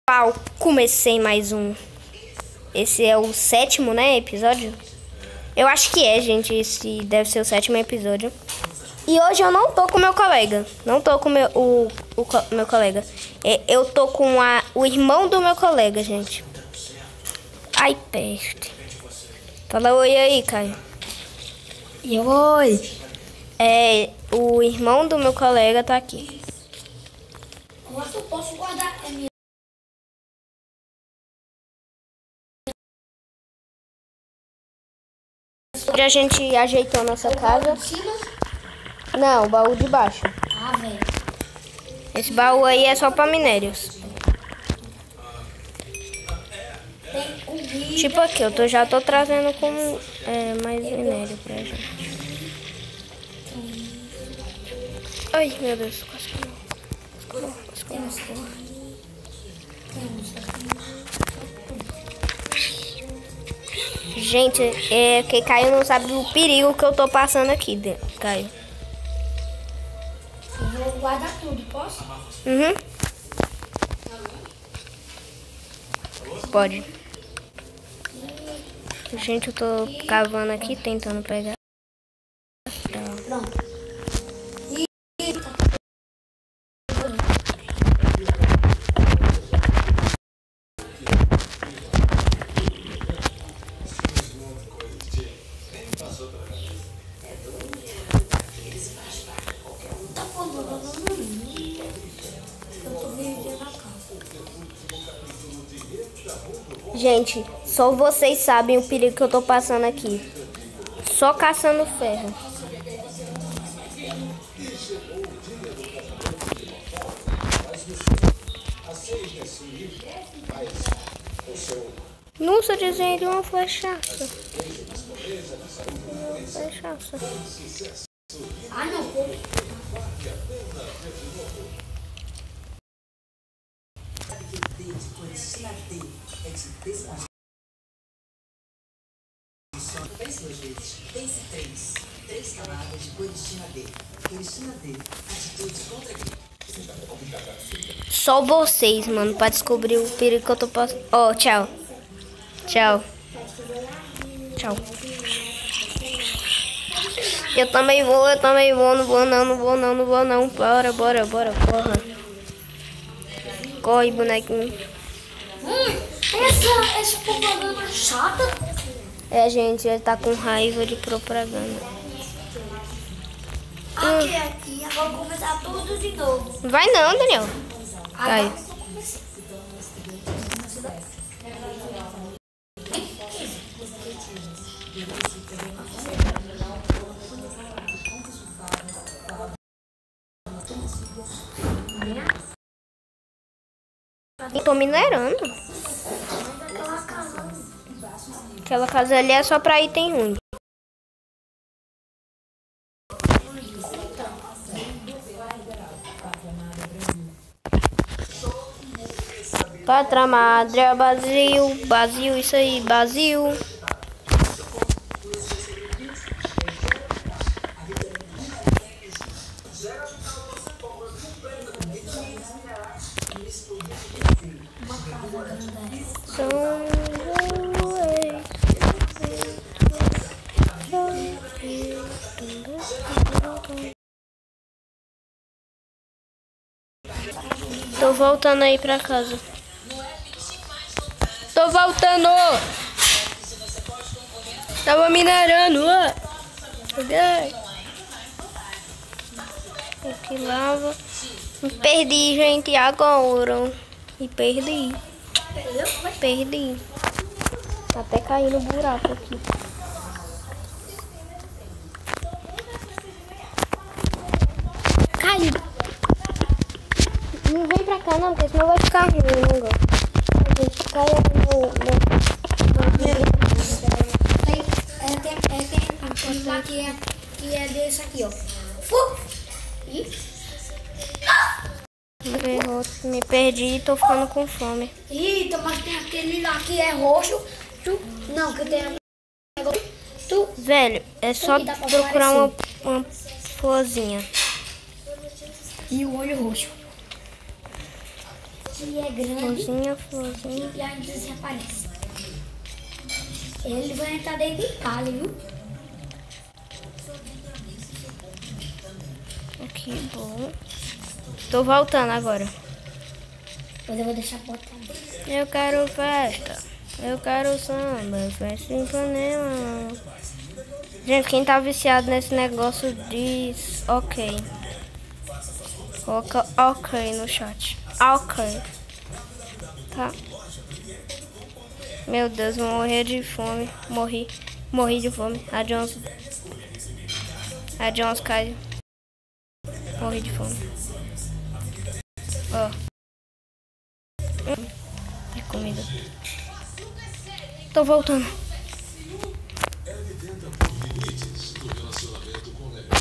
Pessoal, comecei mais um. Esse é o 7º, né, episódio? Eu acho que é, gente. Esse deve ser o 7º episódio. E hoje eu não tô com meu colega. Não tô com meu colega. Eu tô com o irmão do meu colega, gente. Ai, peste. Fala oi aí, Caio. E oi. O irmão do meu colega tá aqui. Mas eu posso guardar a minha. Hoje a gente ajeitou nossa casa. De cima? Não, o baú de baixo. Ah, velho. Esse baú aí é só pra minérios. Tem comida. Tipo aqui, eu já tô trazendo com mais minério pra gente. Ai, meu Deus, quase que não. Temos Gente, que Caio não sabe o perigo que eu tô passando aqui, Caio. Eu vou guardar tudo, posso? Uhum. Pode. Gente, eu tô cavando aqui, tentando pegar. Pronto. Gente, só vocês sabem o perigo que eu tô passando aqui. Só caçando ferro. Nossa, desenho de uma flechaça. Ah, não. Pense duas vezes. Pense três camadas de coristina D. Coristina D. Atitudes contra quem? Só vocês, mano, pra descobrir o perigo que eu tô passando. Ó, tchau. Tchau. Tchau. Eu também vou. Não vou não. Bora, porra. Corre, bonequinho. Essa propaganda é chata. Gente, ele tá com raiva de propaganda. Aqui. Agora vou começar tudo de novo. Vai não, Daniel. Vai. Eu tô minerando. Aquela casa ali é só pra item ruim. Pátria madre, Brasil, isso aí, Brasil. Tô voltando aí pra casa. Tô voltando! Tava minerando, ó. Aqui lava. Me perdi, gente, agora. Me perdi. Perdi. Até caí no buraco aqui. Caiu. Não vem pra cá não, porque senão vai ficar ruim o negócio. A gente cai Tem lá que é desse aqui, ó. Me perdi e tô ficando com fome. Eita, mas tem aquele lá que é roxo. Não, que tem Velho, é só procurar uma florzinha. e o olho roxo. que é grande Florzinha, florzinha. e ainda desaparece. Ele vai entrar dentro de casa, viu? Que bom. Tô voltando agora. Mas eu vou deixar botar. Eu quero festa. Eu quero samba. Festa em Ipanema. Gente, quem tá viciado nesse negócio diz ok. Coloca ok no chat. Ok. Tá. Meu Deus, vou morrer de fome. Morri de fome. A Jones caiu. Morri de fome. Ó. De comida. Tô voltando.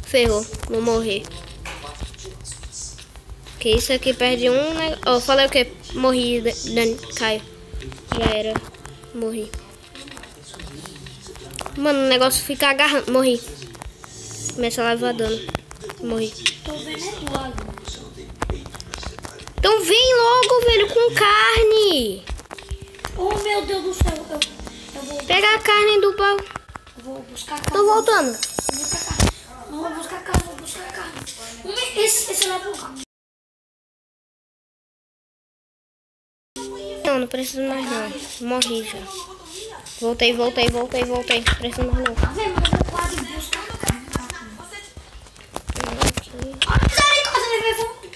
Ferrou, vou morrer. Que isso aqui perde um, né? Ó, falei o que? Morri, Dani, Caio. Já era. Morri. Mano, o negócio fica agarrando. Morri. Começa a levar dano. Morri. Tô vendo é do lado. Então vem logo, velho, com carne. Oh, meu Deus do céu. Eu vou... Pega a carne do pau. Eu vou buscar carne. Tô voltando. Vou buscar carne. Não, vou buscar carne, vou buscar carne. Esse lá pro carro. Não precisa mais não. Morri já. Voltei. Precisa mais não. Tá vendo? Mas eu quase buscar carne. Misericórdia, ele vai voltar.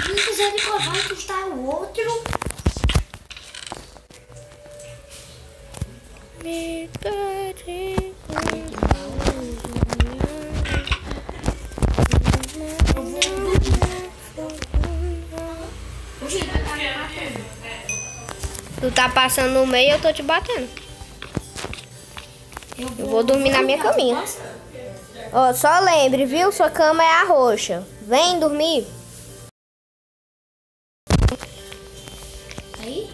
Misericórdia, vai custar o outro. Tu tá passando no meio, eu tô te batendo. Eu vou dormir na minha caminha. Ó, só lembre, viu? Sua cama é a roxa. Vem dormir. Aí?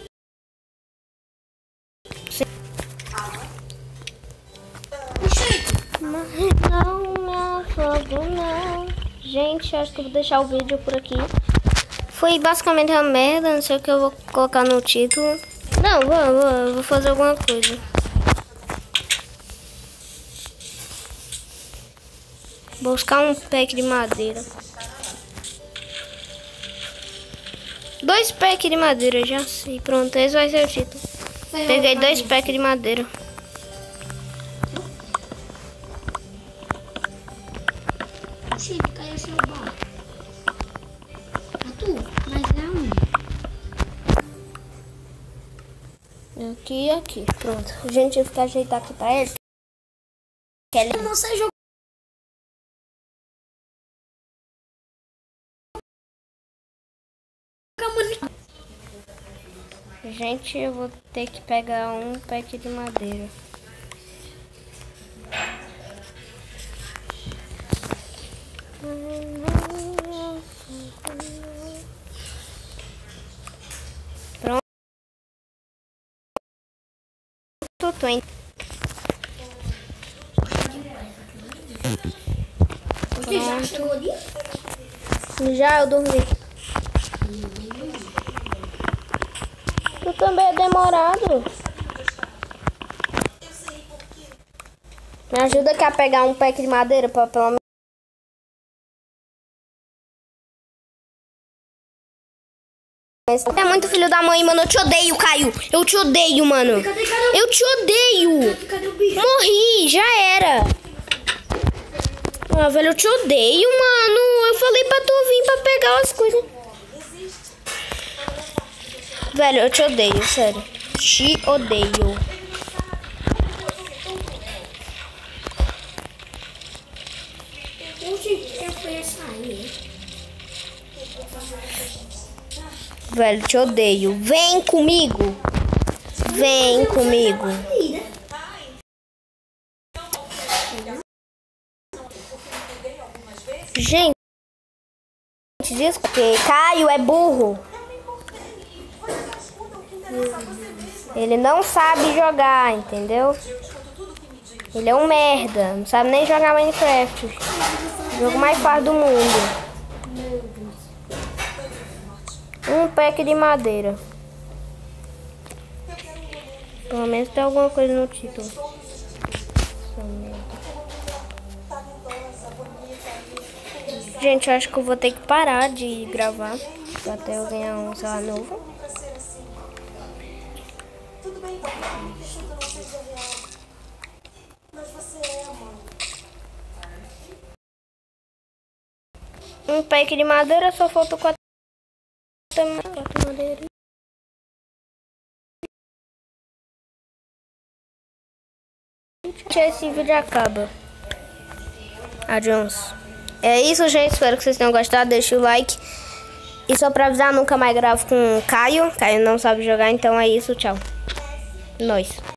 Não me afogo, não. Gente, acho que eu vou deixar o vídeo por aqui. Foi basicamente uma merda, não sei o que eu vou colocar no título. Não, vou fazer alguma coisa. Vou buscar um pack de madeira. 2 packs de madeira, já sei. Pronto, esse vai ser o título. Peguei 2 packs de madeira. Chico, caiu seu barco. Tu, mas é Aqui e aqui, pronto. Gente, eu vou ficar ajeitar aqui pra ele. Eu não sei jogar. Gente, eu vou ter que pegar um pack de madeira. Pronto. Você já chegou ali? Já eu dormi. Tu também é demorado. Me ajuda aqui a pegar um pack de madeira para pelo menos. É muito filho da mãe, mano. Eu te odeio, Caio. Eu te odeio, mano. Eu te odeio. Cadê o bicho? Morri, já era. Ah, velho, eu te odeio, mano. Eu falei pra tu vir pra pegar as coisas. Velho, eu te odeio, sério. Te odeio. Velho, te odeio. Vem comigo. Vem comigo. Gente, desculpa. Caio é burro. Ele não sabe jogar, entendeu? Ele é um merda. Não sabe nem jogar Minecraft. O jogo mais fácil do mundo. Um pack de madeira. Pelo menos tem alguma coisa no título. Gente, eu acho que eu vou ter que parar de gravar até eu ganhar um celular novo. Tudo bem, papai. Isso não seja real. Mas você é, mãe. Um pack de madeira, só falta 4 madeiras. Esse vídeo acaba. Adiós. É isso, gente. Espero que vocês tenham gostado. Deixa o like. E só pra avisar, nunca mais gravo com o Caio. Caio não sabe jogar, então é isso. Tchau. Nós.